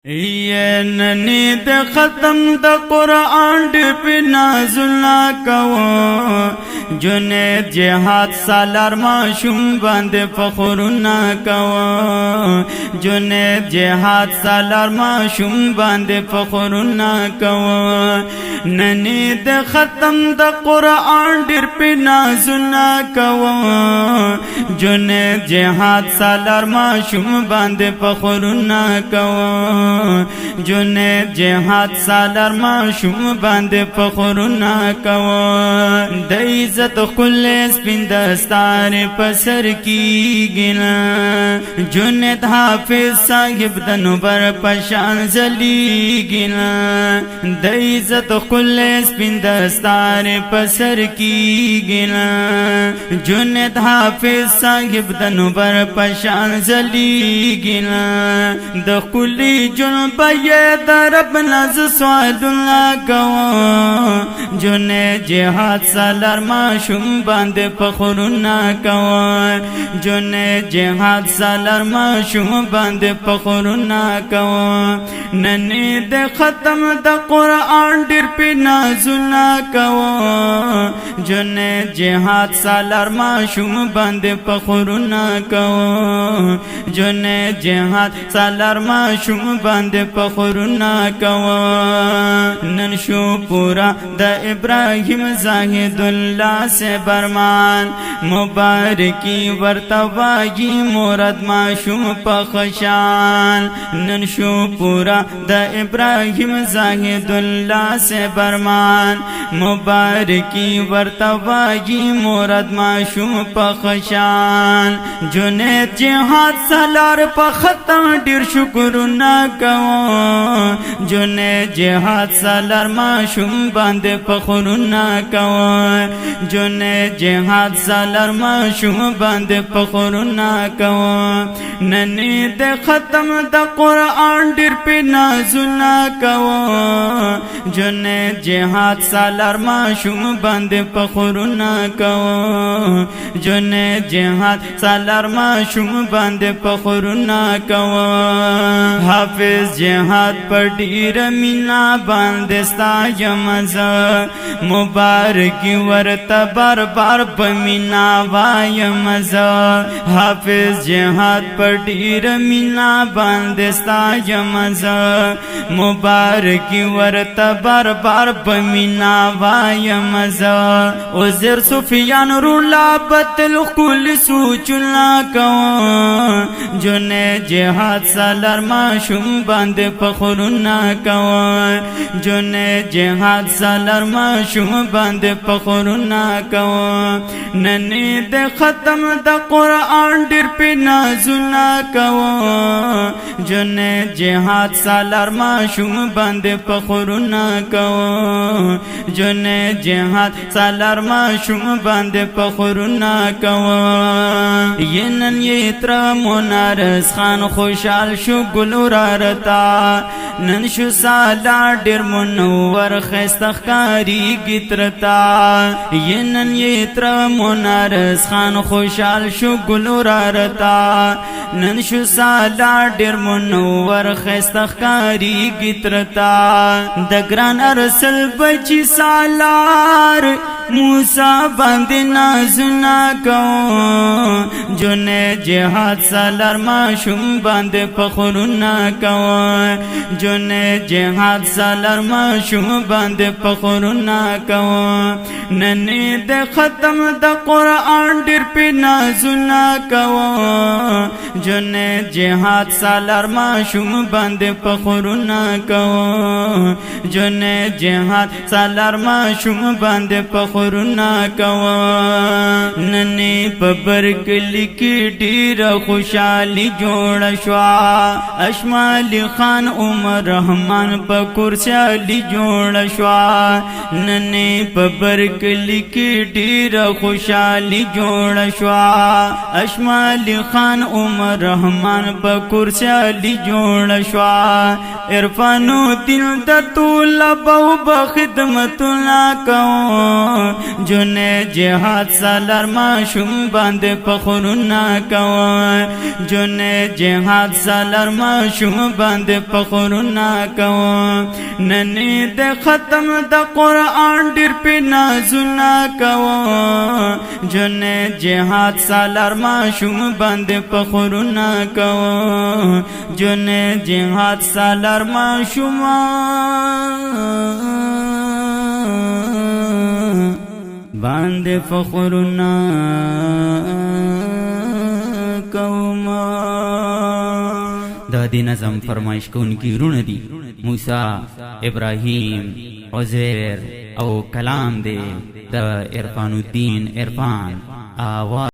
یہ ننی د ختم د قرآن ڈپ نازلنا کو جنید جہاد سالار معشوم بند فخرنا کو جنید جہاد سالار معشوم بند فخرنا کو ننی د ختم د قرآن ڈپ نازلنا کو جنید جہاد سالار معشوم بند فخرنا کو جنید جہاد سالار معشوم باند فخرنا کو د عزت کل سپین دستار پسر کی گنا جنید حافظ صاحب دنبر پشان زلی گنا د عزت کل سپین دستار پسر کی گنا جنید حافظ صاحب دنبر پشان زلی گنا د کلی جنب یہ درب نز سوال اللہ کو جنید جہاد سالار معشوم باند فخرنا کو جنید جہاد سالار معشوم باند فخرنا کو ننی د ختم د قرآن ڈر پی نازلنا کو جنید جہاد سالار معشوم باند فخرنا کو جنید جہاد سالار معشوم باند فخرنا کو نن شو پورا د ابراہیم زاہد اللہ سے برمان مبارکی ورتوائی مورد معشوم پخشان نن شو پورا د ابراہیم زاہد اللہ سے برمان مبارکی ورتوائی مورد معشوم پخشان جنید جہاد سالار پختم ڈیر شکرنا کو جنید جہاد سالار معشوم باند فخرنا کو جنید جہاد سالار معشوم باند فخرنا کو ننی د ختم د قرآن ڈر پی نازلنا کو جنید جہاد سالار معشوم باند فخرنا کو جنید جہاد سالار معشوم باند فخرنا کو حافظ جہاد پر ڈیر مینا باندستا یمزا مبارکی ورطا بار بار بمینا وایمزا حافظ جہاد پر ڈیر مینا باندستا یمزا مبارکی ورطا بار بار بمینا وایمزا عزر سفیان رولا بطل کل سوچنا کو جنید جہاد سالار معشوم باند فخرنا کو جنید جہاد سالار معشوم باند فخرنا کو ننی د ختم د قرآن ڈر پی نازلنا کو جنید جہاد سالار معشوم باند فخرنا کو جنید جہاد سالار معشوم باند فخرنا کو ینن یتر منارس خان خوشحال شو گلورارتا نن شو سالار ډیر منور خستخکاری گترتا ینن یتر منارس خان خوشحال شو گلورارتا نن شو سالار ډیر منور خستخکاری گترتا د ګران ارسل بچی سالار موسیٰ باند نازلنا کو جنید جہاد سالار معشوم باند فخرنا کو جنید جہاد سالار معشوم باند فخرنا کو ننی د ختم د قرآن ڈر پی نازلنا کو جنید جہاد سالار معشوم باند فخرنا کو جنید جہاد سالار معشوم باند فخرنا کو ننی پبرکلی کی ډیر خوشحالی جوړ شوا اشمالی خان عمر رحمان په کرسیالی جوړ شوا ننی پبرکلی کی ډیر خوشحالی جوړ شوا اشمالی خان عمر رحمان په کرسیالی جوړ شوا عرفانو دل د طول بو بخدمتنا کو جن جهاد سالر ما شوم باندې فخرنا کوه جن جهاد سالر ما شوم باندې فخرنا کوه ننی د ختم د قرآن ډیر په نازونه کوه جن جهاد سالر ما شوم باندې فخرنا کوه جن جهاد سالر ما شوم باندې فخرنا کوما دا دی نظم فرمایش کوونکی رونه دي موسی ابراهیم عزیر او کلام دی د عرفان الدین عرفان آواز